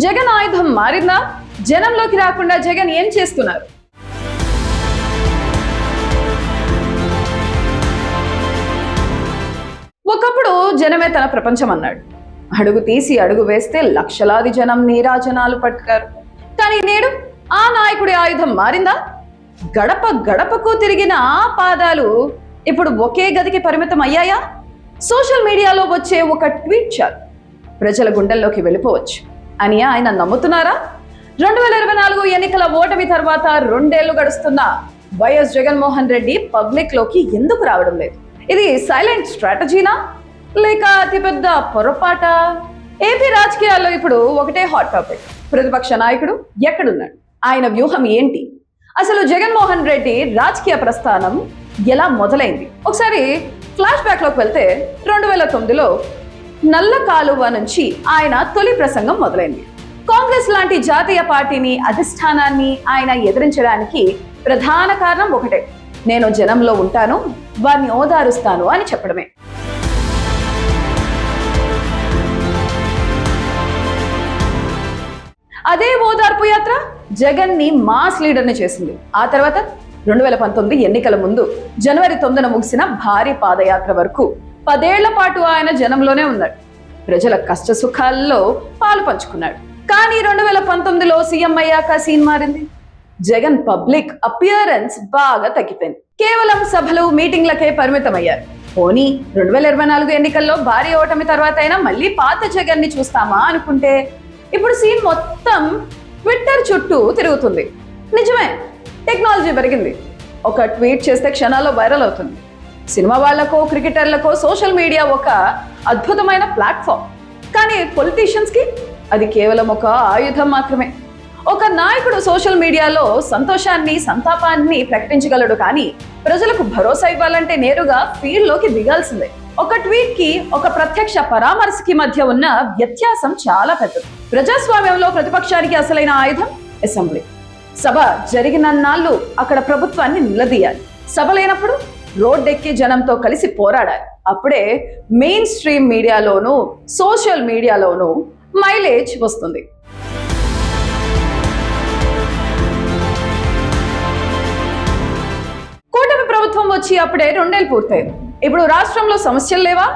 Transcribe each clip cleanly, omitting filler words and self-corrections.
జగన్ ఆయుధం మారిందా? జనంలోకి రాకుండా జగన్ ఏం చేస్తున్నారు? ఒకప్పుడు జనమే తన ప్రపంచం అన్నాడు. అడుగు తీసి అడుగు వేస్తే లక్షలాది జనం నీరాజనాలు పట్టారు. కానీ నేడు ఆ నాయకుడి ఆయుధం మారిందా? గడప గడపకు తిరిగిన ఆ పాదాలు ఇప్పుడు ఒకే గదికి పరిమితం అయ్యాయా? సోషల్ మీడియాలో వచ్చే ఒక ట్వీట్ చాలు ప్రజల గుండెల్లోకి వెళ్ళిపోవచ్చు అని ఆయన నమ్ముతున్నారా? 2024 ఎన్నికల ఓటమి తర్వాత 2 ఏళ్లు గడుస్తున్న వైఎస్ జగన్మోహన్ రెడ్డి పబ్లిక్ లోకి ఎందుకు రావడం లేదు? ఇది సైలెంట్ స్ట్రాటజీనా లేక అతిపెద్ద పొరపాట? ఏపీ రాజకీయాల్లో ఇప్పుడు ఒకటే హాట్ టాపిక్. ప్రతిపక్ష నాయకుడు ఎక్కడున్నాడు? ఆయన వ్యూహం ఏంటి? అసలు జగన్మోహన్ రెడ్డి రాజకీయ ప్రస్థానం ఎలా మొదలైంది? ఒకసారి ఫ్లాష్ బ్యాక్ లోకి వెళ్తే 2009లో నల్ల కాలువ నుంచి ఆయన తొలి ప్రసంగం మొదలైంది. కాంగ్రెస్ లాంటి జాతీయ పార్టీని అధిష్టానాన్ని ఆయన ఎదిరించడానికి ప్రధాన కారణం ఒకటే, నేను జనంలో ఉంటాను, వారిని ఓదారుస్తాను అని చెప్పడమే. అదే ఓదార్పు యాత్ర జగన్ ని మాస్ లీడర్ ని చేసింది. ఆ తర్వాత 2019 ఎన్నికల ముందు జనవరి 9న ముగిసిన భారీ పాదయాత్ర వరకు 10 ఏళ్ల పాటు ఆయన జనంలోనే ఉన్నాడు. ప్రజల కష్ట సుఖాల్లో పాలు పంచుకున్నాడు. కానీ 2019లో సీఎం అయ్యాక సీన్ మారింది. జగన్ పబ్లిక్ అపియరెన్స్ బాగా తగ్గిపోయింది. కేవలం సభలు మీటింగ్లకే పరిమితం అయ్యారు. పోనీ 2024 ఎన్నికల్లో భారీ ఓటమి తర్వాత అయినా మళ్ళీ పాత జగన్ ని చూస్తామా అనుకుంటే ఇప్పుడు సీన్ మొత్తం ట్విట్టర్ చుట్టూ తిరుగుతుంది. నిజమే, టెక్నాలజీ పెరిగింది. ఒక ట్వీట్ చేస్తే క్షణాల్లో వైరల్ అవుతుంది. సినిమా వాళ్లకో క్రికెటర్లకో సోషల్ మీడియా ఒక అద్భుతమైన ప్లాట్ఫామ్. కానీ పొలిటీషియన్స్ కి అది కేవలం ఒక ఆయుధం మాత్రమే. ఒక నాయకుడు సోషల్ మీడియాలో సంతోషాన్ని సంతాపాన్ని ప్రకటించగలడు, కానీ ప్రజలకు భరోసా ఇవ్వాలంటే నేరుగా ఫీల్డ్ లోకి దిగాల్సిందే. ఒక ట్వీట్ కి ఒక ప్రత్యక్ష పరామర్శకి మధ్య ఉన్న వ్యత్యాసం చాలా పెద్దది. ప్రజాస్వామ్యంలో ప్రతిపక్షానికి అసలైన ఆయుధం అసెంబ్లీ. సభ జరిగినన్నాళ్ళు అక్కడ ప్రభుత్వాన్ని నిలదీయాలి. సభ లేనప్పుడు రోడ్డెక్కి జనంతో కలిసి పోరాడాలి. అప్పుడే మెయిన్ స్ట్రీమ్ మీడియాలోనూ సోషల్ మీడియాలోనూ మైలేజ్ వస్తుంది. కూటమి ప్రభుత్వం వచ్చి అప్పుడే 2 ఏళ్లు పూర్తయింది. ఇప్పుడు రాష్ట్రంలో సమస్యలు లేవా?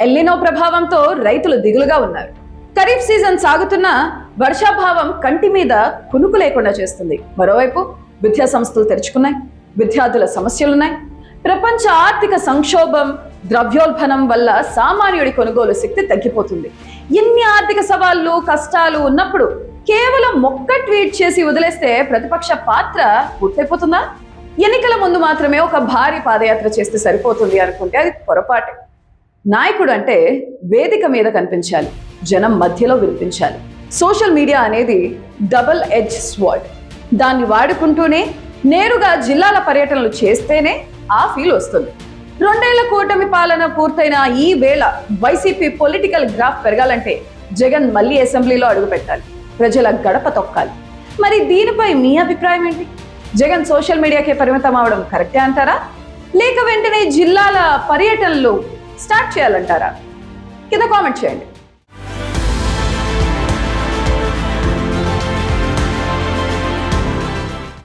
ఎల్నినో ప్రభావంతో రైతులు దిగులుగా ఉన్నారు. ఖరీఫ్ సీజన్ సాగుతున్నా వర్షాభావం కంటి మీద కునుకు లేకుండా చేస్తుంది. మరోవైపు విద్యా సంస్థలు తెరుచుకున్నాయి, విద్యార్థుల సమస్యలున్నాయి. ప్రపంచ ఆర్థిక సంక్షోభం, ద్రవ్యోల్బణం వల్ల సామాన్యుడి కొనుగోలు శక్తి తగ్గిపోతుంది. ఎన్ని ఆర్థిక సవాళ్లు కష్టాలు ఉన్నప్పుడు కేవలం ఒక్క ట్వీట్ చేసి వదిలేస్తే ప్రతిపక్ష పాత్ర పూర్తయిపోతుందా? ఎన్నికల ముందు మాత్రమే ఒక భారీ పాదయాత్ర చేస్తే సరిపోతుంది అనుకుంటే అది పొరపాటే. నాయకుడు అంటే వేదిక మీద కనిపించాలి, జనం మధ్యలో వినిపించాలి. సోషల్ మీడియా అనేది డబుల్ ఎడ్జ్ స్వార్డ్. దాన్ని వాడుకుంటూనే నేరుగా జిల్లాల పర్యటనలు చేస్తేనే ఆ ఫీల్ వస్తుంది. 2 ఏళ్ల కూటమి పాలన పూర్తయిన ఈ వేళ వైసీపీ పొలిటికల్ గ్రాఫ్ పెరగాలంటే జగన్ మళ్ళీ అసెంబ్లీలో అడుగు పెట్టాలి, ప్రజల గడప తొక్కాలి. మరి దీనిపై మీ అభిప్రాయం ఏంటి? జగన్ సోషల్ మీడియాకే పరిమితం అవడం కరెక్టే అంటారా, లేక వెంటనే జిల్లాల పర్యటనలు స్టార్ట్ చేయాలంటారా? కింద కామెంట్ చేయండి.